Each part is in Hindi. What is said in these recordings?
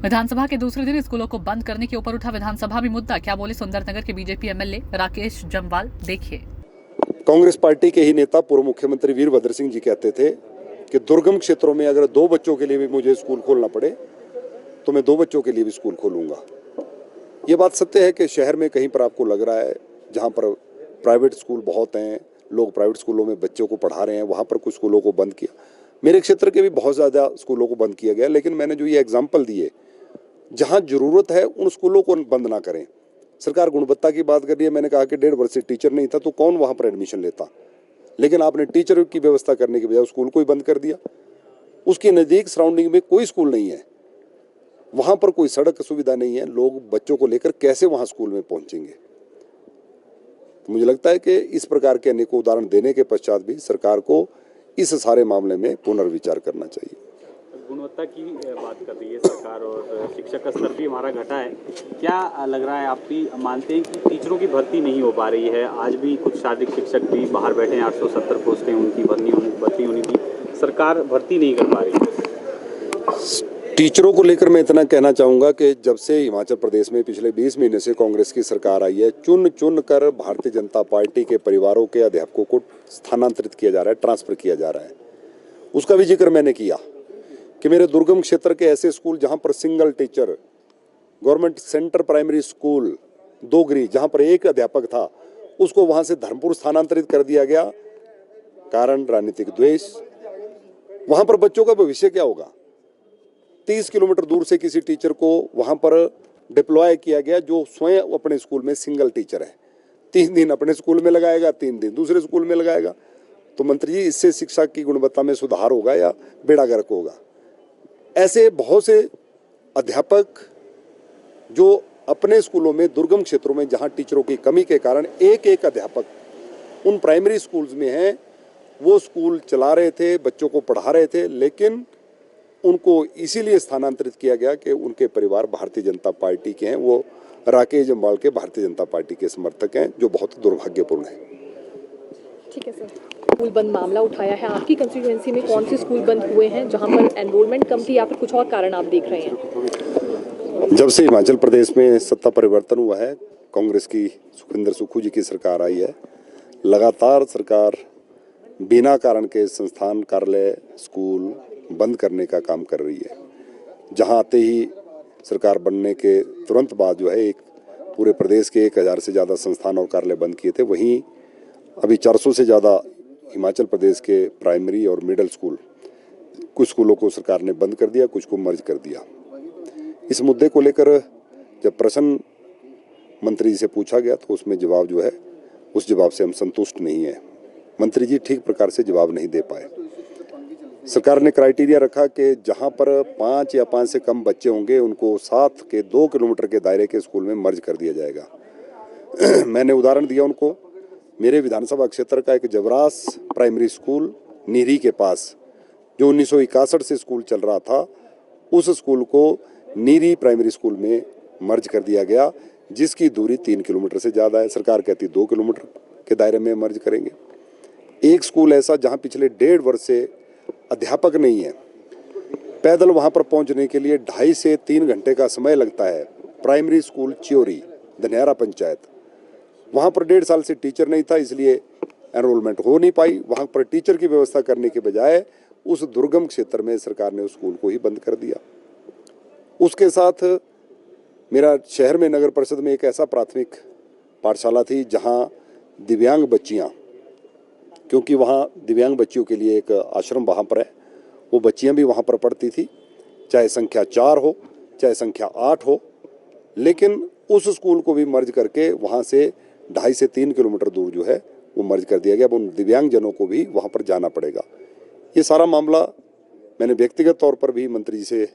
विधानसभा के दूसरे दिन स्कूलों को बंद करने के ऊपर उठा विधानसभा में मुद्दा। क्या बोले सुंदरनगर के बीजेपी एमएलए राकेश जम्वाल, देखिए। कांग्रेस पार्टी के ही नेता पूर्व मुख्यमंत्री वीरभद्र सिंह जी कहते थे कि दुर्गम क्षेत्रों में अगर 2 बच्चों के लिए भी मुझे स्कूल खोलना पड़े तो मैं 2 बच्चों के लिए भी स्कूल खोलूंगा। ये बात सत्य है कि शहर में कहीं पर आपको लग रहा है जहां पर प्राइवेट स्कूल बहुत हैं, लोग प्राइवेट स्कूलों में बच्चों को पढ़ा रहे हैं, वहां पर कुछ स्कूलों को बंद किया। मेरे क्षेत्र के भी बहुत ज़्यादा स्कूलों को बंद किया गया, लेकिन मैंने जो ये एग्जाम्पल दिए, जहां जरूरत है उन स्कूलों को बंद ना करें। सरकार गुणवत्ता की बात कर रही है, मैंने कहा कि 1.5 वर्ष से टीचर नहीं था तो कौन वहां पर एडमिशन लेता, लेकिन आपने टीचर की व्यवस्था करने के बजाय स्कूल को ही बंद कर दिया। उसके नज़दीक सराउंडिंग में कोई स्कूल नहीं है, वहां पर कोई सड़क सुविधा नहीं है, लोग बच्चों को लेकर कैसे वहां स्कूल में पहुंचेंगे। तो मुझे लगता है कि इस प्रकार के अनेकों उदाहरण देने के पश्चात भी सरकार को इस सारे मामले में पुनर्विचार करना चाहिए। गुणवत्ता की बात कर रही है सरकार और शिक्षक का स्तर भी हमारा घटा है। क्या लग रहा है, आप भी मानते हैं कि टीचरों की भर्ती नहीं हो पा रही है? आज भी कुछ शारीरिक शिक्षक भी बाहर बैठे हैं, 870 पोस्टें उनकी भर्ती होनी थी, सरकार भर्ती नहीं कर पा रही है। टीचरों को लेकर मैं इतना कहना चाहूँगा कि जब से हिमाचल प्रदेश में पिछले 20 महीने से कांग्रेस की सरकार आई है, चुन चुन कर भारतीय जनता पार्टी के परिवारों के अध्यापकों को स्थानांतरित किया जा रहा है, ट्रांसफर किया जा रहा है। उसका भी जिक्र मैंने किया कि मेरे दुर्गम क्षेत्र के ऐसे स्कूल जहाँ पर single teacher, government centre primary school Dogri, जहाँ पर एक अध्यापक था, उसको वहाँ से धर्मपुर स्थानांतरित कर दिया गया। कारण राजनीतिक द्वेष। वहाँ पर बच्चों का भविष्य क्या होगा? 30 किलोमीटर दूर से किसी टीचर को वहां पर डिप्लॉय किया गया जो स्वयं अपने स्कूल में सिंगल टीचर है। 3 दिन अपने स्कूल में लगाएगा, 3 दिन दूसरे स्कूल में लगाएगा। तो मंत्री जी, इससे शिक्षा की गुणवत्ता में सुधार होगा या बेड़ा गर्क होगा? ऐसे बहुत से अध्यापक जो अपने स्कूलों में दुर्गम क्षेत्रों में जहां टीचरों की कमी के कारण एक एक अध्यापक उन प्राइमरी स्कूल्स में हैं, वो स्कूल चला रहे थे, बच्चों को पढ़ा रहे थे, लेकिन उनको इसीलिए स्थानांतरित किया गया कि उनके परिवार भारतीय जनता पार्टी के हैं, वो राकेश जम्वाल के भारतीय जनता पार्टी के समर्थक हैं, जो बहुत दुर्भाग्यपूर्ण है। ठीक है सर, स्कूल बंद मामला उठाया है, आपकी कंस्टिट्यूएंसी में कौन से स्कूल बंद हुए हैं जहां पर एनरोलमेंट कम थी या फिर कुछ और कारण आप देख रहे हैं? जब से हिमाचल प्रदेश में सत्ता परिवर्तन हुआ है, कांग्रेस की सुखविंदर सुक्खू जी की सरकार आई है, लगातार सरकार बिना कारण के संस्थान, कार्यालय, स्कूल बंद करने का काम कर रही है। जहां आते ही सरकार बनने के तुरंत बाद जो है एक पूरे प्रदेश के 1000 से ज़्यादा संस्थान और कार्यालय बंद किए थे। वहीं अभी 400 से ज़्यादा हिमाचल प्रदेश के प्राइमरी और मिडिल स्कूल, कुछ स्कूलों को सरकार ने बंद कर दिया, कुछ को मर्ज कर दिया। इस मुद्दे को लेकर जब प्रश्न मंत्री जी से पूछा गया तो उसमें जवाब जो है, उस जवाब से हम संतुष्ट नहीं है। मंत्री जी ठीक प्रकार से जवाब नहीं दे पाए। सरकार ने क्राइटेरिया रखा कि जहां पर 5 या 5 से कम बच्चे होंगे उनको साथ के 2 किलोमीटर के दायरे के स्कूल में मर्ज कर दिया जाएगा। मैंने उदाहरण दिया उनको, मेरे विधानसभा क्षेत्र का एक जवरास प्राइमरी स्कूल नीरी के पास, जो 1961 से स्कूल चल रहा था, उस स्कूल को नीरी प्राइमरी स्कूल में मर्ज कर दिया गया, जिसकी दूरी 3 किलोमीटर से ज़्यादा है। सरकार कहती 2 किलोमीटर के दायरे में मर्ज करेंगे। एक स्कूल ऐसा जहाँ पिछले 1.5 वर्ष से अध्यापक नहीं है, पैदल वहां पर पहुंचने के लिए 2.5 से 3 घंटे का समय लगता है। प्राइमरी स्कूल च्योरी, धनियारा पंचायत, वहां पर 1.5 साल से टीचर नहीं था, इसलिए एनरोलमेंट हो नहीं पाई। वहां पर टीचर की व्यवस्था करने के बजाय उस दुर्गम क्षेत्र में सरकार ने उस स्कूल को ही बंद कर दिया। उसके साथ मेरा शहर में नगर परिषद में एक ऐसा प्राथमिक पाठशाला थी जहाँ दिव्यांग बच्चियाँ, क्योंकि वहाँ दिव्यांग बच्चियों के लिए एक आश्रम वहाँ पर है, वो बच्चियाँ भी वहाँ पर पढ़ती थी, चाहे संख्या 4 हो चाहे संख्या 8 हो, लेकिन उस स्कूल को भी मर्ज करके वहाँ से 2.5 से 3 किलोमीटर दूर जो है वो मर्ज कर दिया गया। अब उन दिव्यांग जनों को भी वहाँ पर जाना पड़ेगा। ये सारा मामला मैंने व्यक्तिगत तौर पर भी मंत्री जी से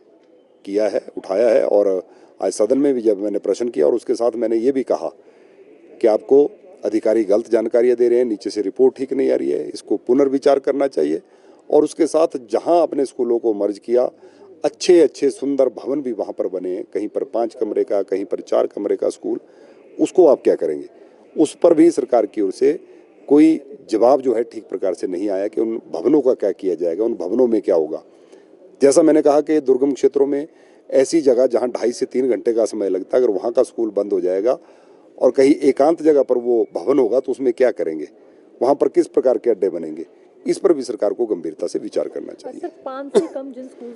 किया है, उठाया है, और आज सदन में भी जब मैंने प्रश्न किया और उसके साथ मैंने ये भी कहा कि आपको अधिकारी गलत जानकारियां दे रहे हैं, नीचे से रिपोर्ट ठीक नहीं आ रही है, इसको पुनर्विचार करना चाहिए। और उसके साथ जहां अपने स्कूलों को मर्ज किया, अच्छे अच्छे सुंदर भवन भी वहां पर बने, कहीं पर 5 कमरे का, कहीं पर 4 कमरे का स्कूल, उसको आप क्या करेंगे? उस पर भी सरकार की ओर से कोई जवाब जो है ठीक प्रकार से नहीं आया कि उन भवनों का क्या किया जाएगा, उन भवनों में क्या होगा। जैसा मैंने कहा कि दुर्गम क्षेत्रों में ऐसी जगह जहाँ 2.5 से 3 घंटे का समय लगता है, अगर वहाँ का स्कूल बंद हो जाएगा और कहीं एकांत जगह पर वो भवन होगा तो उसमें क्या करेंगे, वहाँ पर किस प्रकार के अड्डे बनेंगे, इस पर भी सरकार को गंभीरता से विचार करना चाहिए। सर 5 से कम जिन स्कूल